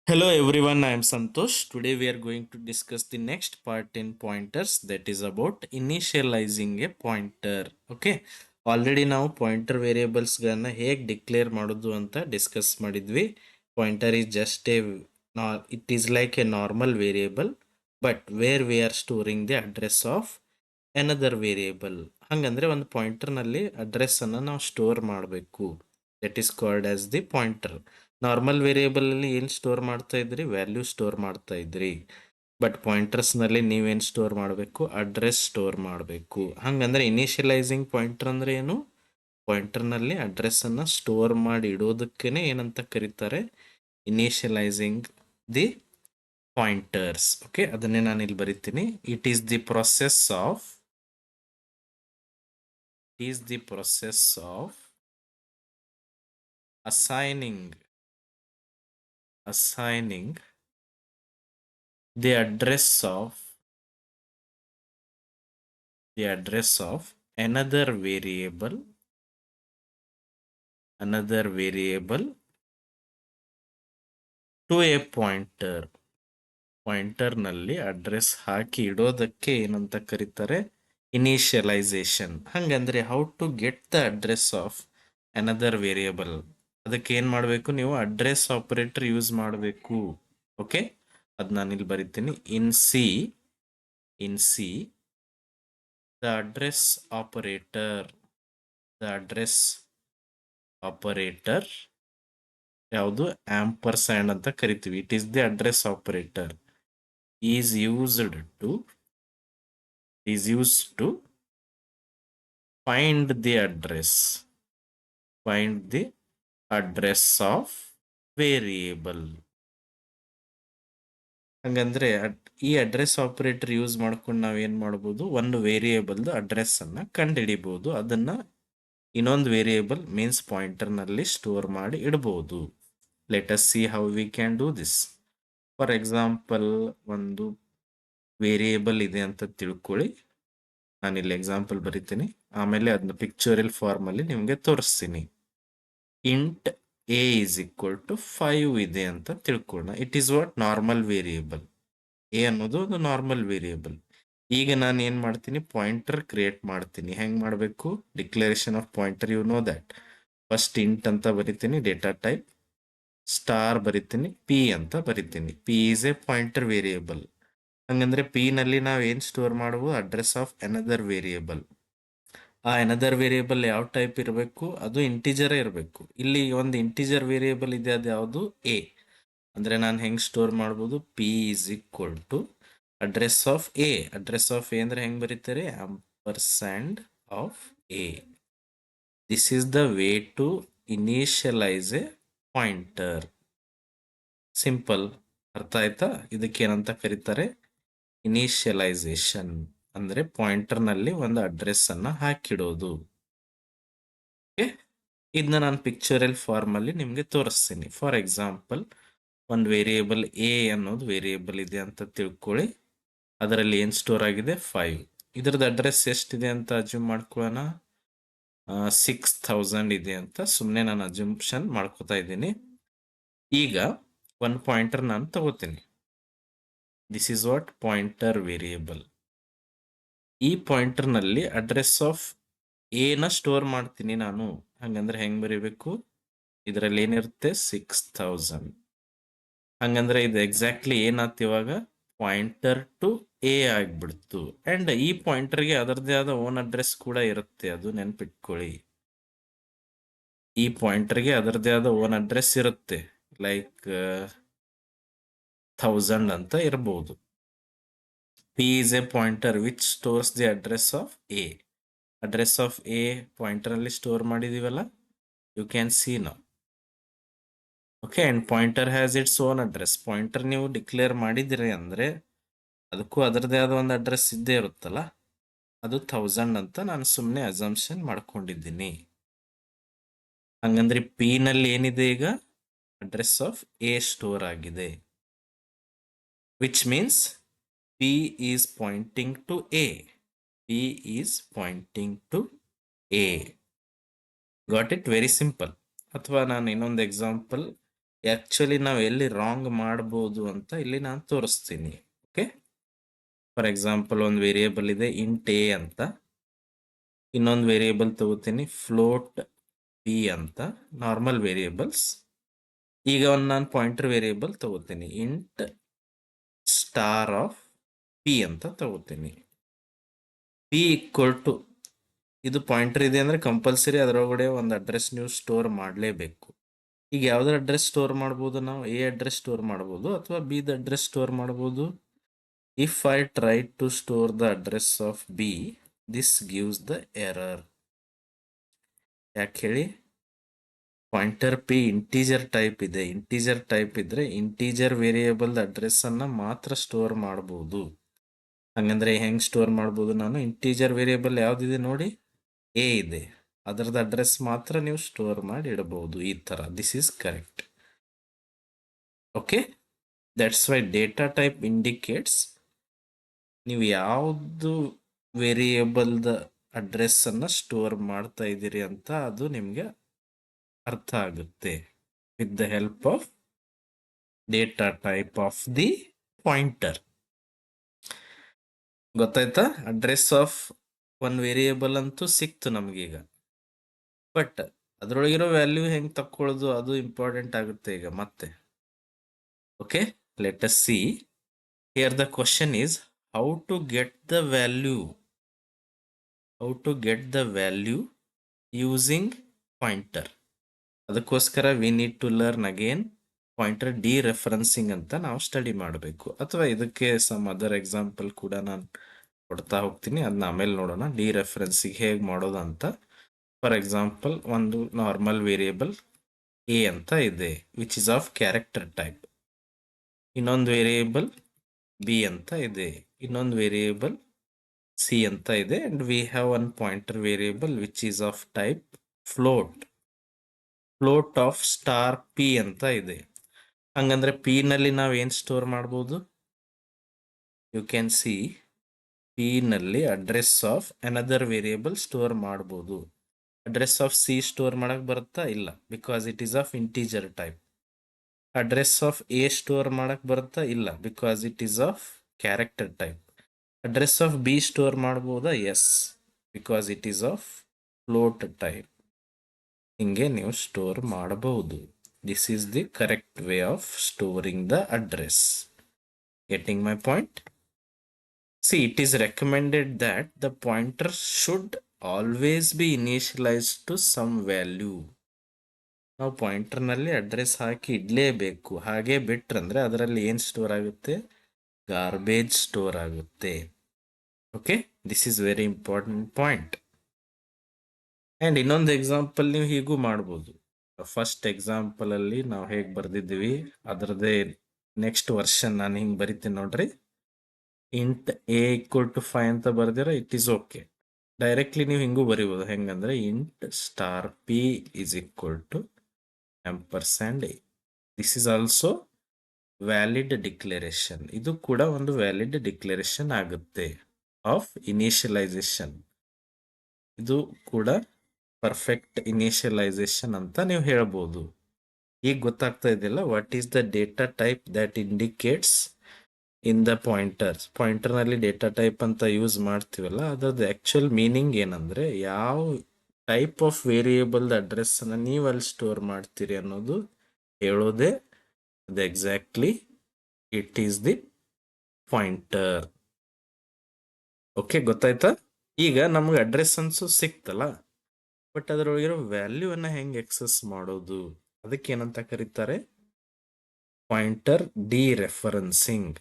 Hello everyone, I am Santosh. Today we are going to discuss the next part in pointers, that is about initializing a pointer. Okay, already ನಾವು pointer ವೇರಿಯೇಬಲ್ಸ್ಗಳನ್ನ ಹೇಗೆ declare ಮಾಡೋದು ಅಂತ discuss ಮಾಡಿದ್ವಿ. Pointer is just it is like A normal variable but where we are storing the address of another variable. ಹಂಗಂದ್ರೆ ಒಂದು ಪಾಯಿಂಟರ್ನಲ್ಲಿ address ಅನ್ನ ನಾವು store ಮಾಡಬೇಕು. That is called as the pointer. Normal variable ಅಲ್ಲಿ ಏನು ಸ್ಟೋರ್ ಮಾಡ್ತಾ ಇದ್ರಿ? ವ್ಯಾಲ್ಯೂ ಸ್ಟೋರ್ ಮಾಡ್ತಾ ಇದ್ರಿ. ಬಟ್ ಪಾಯಿಂಟರ್ಸ್ ನಲ್ಲಿ ನೀವೇನ್ ಸ್ಟೋರ್ ಮಾಡಬೇಕು? ಅಡ್ರೆಸ್ ಸ್ಟೋರ್ ಮಾಡಬೇಕು. ಹಂಗಂದ್ರೆ ಇನಿಷಿಯಲೈಸಿಂಗ್ ಪಾಯಿಂಟರ್ ಅಂದ್ರೆ ಏನು? ಪಾಯಿಂಟರ್ ನಲ್ಲಿ ಅಡ್ರೆಸ್ ಅನ್ನ ಸ್ಟೋರ್ ಮಾಡಿ ಇಡೋದಕ್ಕೇನೆ ಏನಂತ ಕರೀತಾರೆ? ಇನಿಷಿಯಲೈಸಿಂಗ್ ದಿ ಪಾಯಿಂಟರ್ಸ್. ಓಕೆ, ಅದನ್ನೇ ನಾನು ಇಲ್ಲಿ ಬರಿತೀನಿ. It is the process of assigning the address of another variable to a pointer. Pointer ನಲ್ಲಿ ಅಡ್ರೆಸ್ ಹಾಕಿ ಇಡೋದಕ್ಕೆ ಏನಂತ ಕರೀತಾರೆ? ಇನಿಷಿಯಲೈಸೇಷನ್. ಹಂಗಂದ್ರೆ how to get the address of another variable. ಅದಕ್ಕೆ ಏನ್ ಮಾಡಬೇಕು? ನೀವು ಅಡ್ರೆಸ್ ಆಪರೇಟರ್ ಯೂಸ್ ಮಾಡಬೇಕು. ಓಕೆ, ಅದ್ ನಾನು ಇಲ್ಲಿ ಬರಿತೀನಿ. In C the address operator ಯಾವುದು? ಆಂಪರ್ಸ್ಯಾಂಡ್ ಅಂತ ಕರಿತೀವಿ. It is the address operator is used to find the address of variable. ಹಂಗಂದ್ರೆ ಈ ಅಡ್ರೆಸ್ ಆಪರೇಟರ್ ಯೂಸ್ ಮಾಡ್ಕೊಂಡು ನಾವೇನ್ ಮಾಡಬಹುದು? ಒಂದು ವೇರಿಯೇಬಲ್ ಅಡ್ರೆಸ್ ಅನ್ನ ಕಂಡುಹಿಡಿಬಹುದು. ಅದನ್ನ ಇನ್ನೊಂದು ವೇರಿಯೇಬಲ್ ಮೀನ್ಸ್ ಪಾಯಿಂಟರ್ ನಲ್ಲಿ ಸ್ಟೋರ್ ಮಾಡಿ ಇಡಬಹುದು. Let us C how we can do this. For example, ಒಂದು ವೇರಿಯೇಬಲ್ ಇದೆ ಅಂತ ತಿಳ್ಕೊಳ್ಳಿ. ನಾನು ಇಲ್ಲಿ ಎಕ್ಸಾಂಪಲ್ ಬರಿತೀನಿ, ಆಮೇಲೆ ಅದನ್ನ ಪಿಕ್ಚರಲ್ ಫಾರ್ಮ್ ಅಲ್ಲಿ ನಿಮ್ಗೆ ತೋರಿಸ್ತೀನಿ. Int a is equal to 5 ಇದೆ ಅಂತ ತಿಳ್ಕೊಳ್ಳೋಣ. It is what? Normal variable. A ಅನ್ನೋದು ಒಂದು ನಾರ್ಮಲ್ ವೇರಿಯೇಬಲ್. ಈಗ ನಾನು ಏನ್ ಮಾಡ್ತೀನಿ? ಪಾಯಿಂಟರ್ ಕ್ರಿಯೇಟ್ ಮಾಡ್ತೀನಿ. ಹೆಂಗ್ ಮಾಡಬೇಕು? Declaration of pointer, you know that. First int ಅಂತ ಬರಿತೀನಿ, ಡೇಟಾ ಟೈಪ್ ಸ್ಟಾರ್ ಬರಿತೀನಿ, ಪಿ ಅಂತ ಬರಿತೀನಿ. P is a pointer variable. ಹಂಗಂದ್ರೆ ಪಿ ನಲ್ಲಿ ನಾವು ಏನ್ ಸ್ಟೋರ್ ಮಾಡಬಹುದು? Address of another variable. ಆ ಅನದರ್ ವೇರಿಯೇಬಲ್ ಯಾವ ಟೈಪ್ ಇರಬೇಕು? ಅದು ಇಂಟಿಜರ್ ಇರಬೇಕು. ಇಲ್ಲಿ ಒಂದು ಇಂಟಿಜರ್ ವೇರಿಯೇಬಲ್ ಇದೆ, ಅದು ಯಾವುದು? ಎ. ಅಂದ್ರೆ ನಾನು ಹೆಂಗ್ ಸ್ಟೋರ್ ಮಾಡಬಹುದು? P is equal to address of A. Address of A ಅಂದ್ರೆ ಹೆಂಗ್ ಬರೀತಾರೆ? Ampersand of A. This is the way to initialise a pointer. Simple. ಅರ್ಥ ಆಯ್ತಾ? ಇದಕ್ಕೆ ಏನಂತ ಕರೀತಾರೆ? ಇನಿಷಿಯಲೈಸೇಷನ್. ಅಂದ್ರೆ ಪಾಯಿಂಟರ್ ನಲ್ಲಿ ಒಂದು ಅಡ್ರೆಸ್ ಅನ್ನ ಹಾಕಿಡೋದು. ಇದನ್ನ ನಾನು ಪಿಕ್ಚರಲ್ ಫಾರ್ಮ್ ಅಲ್ಲಿ ನಿಮ್ಗೆ ತೋರಿಸ್ತೀನಿ. ಫಾರ್ ಎಕ್ಸಾಂಪಲ್, ಒಂದು ವೇರಿಯೇಬಲ್ ಎ ಅನ್ನೋದು ವೇರಿಯೇಬಲ್ ಇದೆ ಅಂತ ತಿಳ್ಕೊಳ್ಳಿ. ಅದರಲ್ಲಿ ಏನ್ ಸ್ಟೋರ್ ಆಗಿದೆ? 5. ಇದ್ರದ್ದು ಅಡ್ರೆಸ್ ಎಷ್ಟಿದೆ ಅಂತ ಅಜ್ಯೂಮ್ ಮಾಡ್ಕೊಳ್ಳೋಣ. 6000 ಇದೆ ಅಂತ ಸುಮ್ಮನೆ ನಾನು ಅಜ್ಯೂಮ್ಷನ್ ಮಾಡ್ಕೋತಾ ಇದ್ದೀನಿ. ಈಗ ಒಂದು ಪಾಯಿಂಟರ್ ನಾನು ತಗೋತೀನಿ. This is what? Pointer variable. ಈ ಪಾಯಿಂಟರ್ ನಲ್ಲಿ ಅಡ್ರೆಸ್ ಆಫ್ ಎ ನ ಸ್ಟೋರ್ ಮಾಡ್ತೀನಿ ನಾನು. ಹಂಗಂದ್ರೆ ಹೆಂಗ್ ಬರೀಬೇಕು? ಇದರಲ್ಲಿ ಏನಿರುತ್ತೆ? 6000. ಹಂಗಂದ್ರೆ ಇದು ಎಕ್ಸಾಕ್ಟ್ಲಿ ಏನಾಯ್ತು ಇವಾಗ? ಪಾಯಿಂಟರ್ ಟು ಎ ಆಗ್ಬಿಡ್ತು. ಅಂಡ್ ಈ ಪಾಯಿಂಟರ್ಗೆ ಅದರದೇ ಆದ ಓನ್ ಅಡ್ರೆಸ್ ಕೂಡ ಇರುತ್ತೆ, ಅದು ನೆನ್ಪಿಟ್ಕೊಳ್ಳಿ. ಈ ಪಾಯಿಂಟರ್ಗೆ ಅದರದೇ ಆದ ಓನ್ ಅಡ್ರೆಸ್ ಇರುತ್ತೆ, ಲೈಕ್ 1000 ಅಂತ ಇರಬಹುದು. P is a pointer which stores the address of A. Address of A pointer ಅಲ್ಲಿ store ಮಾಡಿದೀವಲ್ಲ, you can see now. Okay, and pointer has its own address. Pointer ನೀವು ಡಿಕ್ಲೇರ್ ಮಾಡಿದಿರಿ ಅಂದ್ರೆ ಅದಕ್ಕೂ ಅದರದೇ ಆದ ಒಂದು ಅಡ್ರೆಸ್ ಇದ್ದೇ ಇರುತ್ತಲ್ಲ, ಅದು 1000 ಅಂತ ನಾನು ಸುಮ್ಮನೆ ಅಸಂಪ್ಷನ್ ಮಾಡ್ಕೊಂಡಿದ್ದೀನಿ. ಹಂಗಂದ್ರೆ P ನಲ್ಲಿ ಏನಿದೆ ಈಗ? ಅಡ್ರೆಸ್ ಆಫ್ A ಸ್ಟೋರ್ ಆಗಿದೆ, which means P is pointing to A. P is pointing to A. Got it? Very simple. ಅಥವಾ ನಾನು ಇನ್ನೊಂದು ಎಕ್ಸಾಂಪಲ್ ಆ್ಯಕ್ಚುಲಿ ನಾವು ಎಲ್ಲಿ ರಾಂಗ್ ಮಾಡ್ಬೋದು ಅಂತ ಇಲ್ಲಿ ನಾನು ತೋರಿಸ್ತೀನಿ. ಓಕೆ, ಫಾರ್ ಎಕ್ಸಾಂಪಲ್ ಒಂದು ವೇರಿಯೇಬಲ್ ಇದೆ ಇಂಟ್ ಎ ಅಂತ, ಇನ್ನೊಂದು ವೇರಿಯೇಬಲ್ ತಗೋತೀನಿ ಫ್ಲೋಟ್ ಪಿ ಅಂತ, ನಾರ್ಮಲ್ ವೇರಿಯೇಬಲ್ಸ್. ಈಗ ಒಂದು ನಾನು ಪಾಯಿಂಟರ್ ವೇರಿಯೇಬಲ್ ತಗೋತೀನಿ ಇಂಟ್ ಸ್ಟಾರ್ ಆಫ್ ಪಿ ಅಂತ ತಗೋತೀನಿ. ಪಿ ಈಕ್ವಲ್ ಟು, ಇದು ಪಾಯಿಂಟರ್ ಇದೆ ಅಂದರೆ ಕಂಪಲ್ಸರಿ ಅದರೊಳಗಡೆ ಒಂದು ಅಡ್ರೆಸ್ ನೀವು ಸ್ಟೋರ್ ಮಾಡಲೇಬೇಕು. ಈಗ ಯಾವುದ್ರ ಅಡ್ರೆಸ್ ಸ್ಟೋರ್ ಮಾಡ್ಬೋದು ನಾವು? ಎ ಅಡ್ರೆಸ್ ಸ್ಟೋರ್ ಮಾಡ್ಬೋದು ಅಥವಾ ಬಿ ದ ಅಡ್ರೆಸ್ ಸ್ಟೋರ್ ಮಾಡ್ಬೋದು. If I try to store the address of b, this gives the error. ಯಾಕೆ ಹೇಳಿ? ಪಾಯಿಂಟರ್ ಪಿ ಇಂಟೀಜರ್ ಟೈಪ್ ಇದೆ. ಇಂಟೀಜರ್ ಟೈಪ್ ಇದ್ರೆ ಇಂಟೀಜರ್ ವೇರಿಯೇಬಲ್ ಅಡ್ರೆಸ್ ಅನ್ನ ಮಾತ್ರ ಸ್ಟೋರ್ ಮಾಡಬಹುದು. ಹಂಗಂದ್ರೆ ಹೆಂಗ್ ಸ್ಟೋರ್ ಮಾಡ್ಬೋದು? ನಾನು ಇಂಟೀಜರ್ ವೇರಿಯೇಬಲ್ ಯಾವ್ದಿದೆ ನೋಡಿ, ಎ ಇದೆ, ಅದರದ ಅಡ್ರೆಸ್ ಮಾತ್ರ ನೀವು ಸ್ಟೋರ್ ಮಾಡಿ ಇಡಬಹುದು. ಈ ತರ, this is correct. Okay, that's why data type indicates ನೀವು ಯಾವುದು ವೇರಿಯೇಬಲ್ದ ಅಡ್ರೆಸ್ ಅನ್ನ ಸ್ಟೋರ್ ಮಾಡ್ತಾ ಇದ್ದೀರಿ ಅಂತ ಅದು ನಿಮ್ಗೆ ಅರ್ಥ ಆಗುತ್ತೆ with the help of data type of the pointer. ಗೊತ್ತಾಯ್ತಾ? ಅಡ್ರೆಸ್ ಆಫ್ ಒನ್ ವೇರಿಯೇಬಲ್ ಅಂತೂ ಸಿಕ್ತು ನಮಗೀಗ, ಬಟ್ ಅದರೊಳಗಿರೋ ವ್ಯಾಲ್ಯೂ ಹೆಂಗ್ ತಕ್ಕೊಳ್ಳೋದು ಅದು ಇಂಪಾರ್ಟೆಂಟ್ ಆಗುತ್ತೆ ಈಗ ಮತ್ತೆ. Okay, let us see. Here the question is how to get the value. How to get the value using pointer. ಅದಕ್ಕೋಸ್ಕರ we need to learn again pointer dereferencing ಅಂತ ನಾವು ಸ್ಟಡಿ ಮಾಡಬೇಕು. ಅಥವಾ ಇದಕ್ಕೆ ಸಮ್ ಅದರ್ ಎಕ್ಸಾಂಪಲ್ ಕೂಡ ನಾನು ಕೊಡ್ತಾ ಹೋಗ್ತೀನಿ, ಅದನ್ನ ಆಮೇಲೆ ನೋಡೋಣ ಡಿರೆಫರೆನ್ಸಿಂಗ್ ಹೇಗೆ ಮಾಡೋದು ಅಂತ. ಫಾರ್ ಎಕ್ಸಾಂಪಲ್ ಒಂದು ನಾರ್ಮಲ್ ವೇರಿಯೇಬಲ್ ಎ ಅಂತ ಇದೆ which is of character type. ಇನ್ನೊಂದು ವೇರಿಯೇಬಲ್ ಬಿ ಅಂತ ಇದೆ, ಇನ್ನೊಂದು ವೇರಿಯೇಬಲ್ ಸಿ ಅಂತ ಇದೆ, and we have one pointer variable which is of type float. Float off star P ಅಂತ ಇದೆ. ಹಂಗಂದ್ರೆ ಪಿ ನಲ್ಲಿ ನಾವು ಏನ್ ಸ್ಟೋರ್ ಮಾಡ್ಬೋದು? ಯು ಕ್ಯಾನ್ ಸಿ ಪಿ ನಲ್ಲಿ address of another variable store ಮಾಡ್ಬೋದು. ಅಡ್ರೆಸ್ ಆಫ್ ಸಿ ಸ್ಟೋರ್ ಮಾಡಕ್ ಬರುತ್ತಾ? ಇಲ್ಲ, because it is of integer type. Address of A store ಮಾಡಕ್ ಬರುತ್ತಾ? ಇಲ್ಲ, because it is of character type. Address of B store ಮಾಡ್ಬೋದಾ? Yes, because it is of float type. ಹಿಂಗೆ ನೀವು store ಮಾಡಬಹುದು. This is the correct way of storing the address. Getting my point? See, it is recommended that the pointer should always be initialized to some value. ನಾವು ಪಾಯಿಂಟರ್ನಲ್ಲಿ address ಹಾಕಿ ಇಡಲೇಬೇಕು. ಹಾಗೆ ಬಿಟ್ರಂದ್ರೆ ಅದರಲ್ಲಿ ಏನು store ಆಗುತ್ತೆ? Garbage store ಆಗುತ್ತೆ. Okay, this is very important point. And ಇನ್ನೊಂದು example ನೀವು ಹೀಗೂ ಮಾಡ್ಬೋದು. ಫಸ್ಟ್ ಎಕ್ಸಾಂಪಲ್ ಅಲ್ಲಿ ನಾವು ಹೇಗೆ ಬರ್ದಿದ್ದೀವಿ ಅದರದೇ ನೆಕ್ಸ್ಟ್ ವರ್ಷನ್ ನಾನು ಹಿಂಗೆ ಬರಿತೀನಿ ನೋಡ್ರಿ. ಇಂಟ್ ಎ ಈಕ್ವಲ್ ಟು 5 ಅಂತ ಬರ್ದಿರ ಇಟ್ ಈಸ್ ಓಕೆ. ಡೈರೆಕ್ಟ್ಲಿ ನೀವು ಹಿಂಗೂ ಬರಿಬೋದು. ಹೆಂಗಂದ್ರೆ int star p is equal to %. This is also valid declaration. ಇದು ಕೂಡ ಒಂದು ವ್ಯಾಲಿಡ್ ಡಿಕ್ಲರೇಷನ್ ಆಗುತ್ತೆ ಆಫ್ ಇನಿಷಿಯಲೈಸೇಷನ್. ಇದು ಕೂಡ ಪರ್ಫೆಕ್ಟ್ ಇನಿಷಿಯಲೈಸೇಷನ್ ಅಂತ ನೀವು ಹೇಳ್ಬೋದು. ಈಗ ಗೊತ್ತಾಗ್ತಾ ಇದೆಯಲ್ಲ what is the data type that indicates in the pointer. ಪಾಯಿಂಟರ್ನಲ್ಲಿ ಡೇಟಾ ಟೈಪ್ ಅಂತ ಯೂಸ್ ಮಾಡ್ತೀವಲ್ಲ ಅದರದ್ದು ಆ್ಯಕ್ಚುಯಲ್ ಮೀನಿಂಗ್ ಏನಂದರೆ ಯಾವ ಟೈಪ್ ಆಫ್ ವೇರಿಯೇಬಲ್ ಅಡ್ರೆಸ್ಸನ್ನು ನೀವು ಅಲ್ಲಿ ಸ್ಟೋರ್ ಮಾಡ್ತೀರಿ ಅನ್ನೋದು ಹೇಳೋದೇ ಅದು. Exactly it is the pointer. Okay, ಗೊತ್ತಾಯ್ತಾ? ಈಗ ನಮ್ಗೆ ಅಡ್ರೆಸ್ ಅನ್ಸು ಸಿಕ್ತಲ್ಲ, ಬಟ್ ಅದರೊಳಗಿರೋ ವ್ಯಾಲ್ಯೂವನ್ನು ಹೆಂಗೆ ಎಕ್ಸೆಸ್ ಮಾಡೋದು? ಅದಕ್ಕೆ ಏನಂತ ಕರೀತಾರೆ? ಪಾಯಿಂಟರ್ ಡಿರೆಫರೆನ್ಸಿಂಗ್.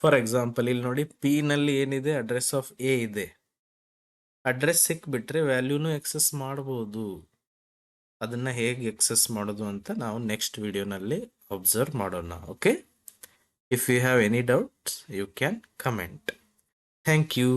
ಫಾರ್ ಎಕ್ಸಾಂಪಲ್ ಇಲ್ಲಿ ನೋಡಿ, ಪಿ ನಲ್ಲಿ ಏನಿದೆ? ಅಡ್ರೆಸ್ ಆಫ್ ಎ ಇದೆ. ಅಡ್ರೆಸ್ ಸಿಕ್ಬಿಟ್ರೆ ವ್ಯಾಲ್ಯೂನು ಎಕ್ಸೆಸ್ ಮಾಡಬಹುದು. ಅದನ್ನ ಹೇಗೆ ಎಕ್ಸೆಸ್ ಮಾಡೋದು ಅಂತ ನಾವು ನೆಕ್ಸ್ಟ್ ವಿಡಿಯೋನಲ್ಲಿ ಅಬ್ಸರ್ವ್ ಮಾಡೋಣ. Okay, if you have any doubts you can comment. Thank you.